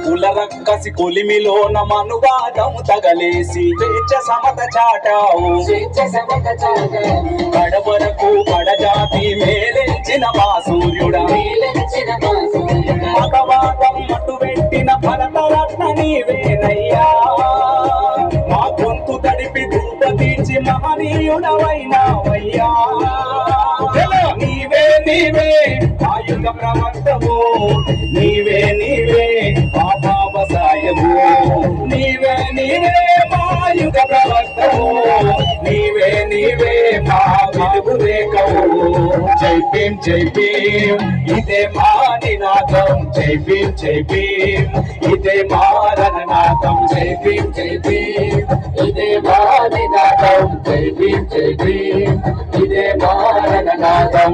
కులరక్కసి కొలిమిలోన మనువాదము తగలేసి స్వేచ్ఛ సమత చాటావు కడవరకు కడజాతి మేలెంచిన మా సూర్యుడా మగవాదం మటు పెట్టిన భరతరత్న నీవేనయ్యా మా గొంతు తడిపి ధూప తీర్చి మహనీయుడవైనావయ్యా నీవే నీవే ఆయుధ ప్రవక్తవు నీవే నీవే బాబాసాయము నీవే నీవే మాయుగ ప్రవక్తవు నీవే నీవే మా వెలుగు రేఖవు జై భీం ఇదే మా నినాదం జై భీం ఇదే మా రణనాదం జై భీం ఇదే మా నినాదం జై భీం ఇదే మా రణనాదం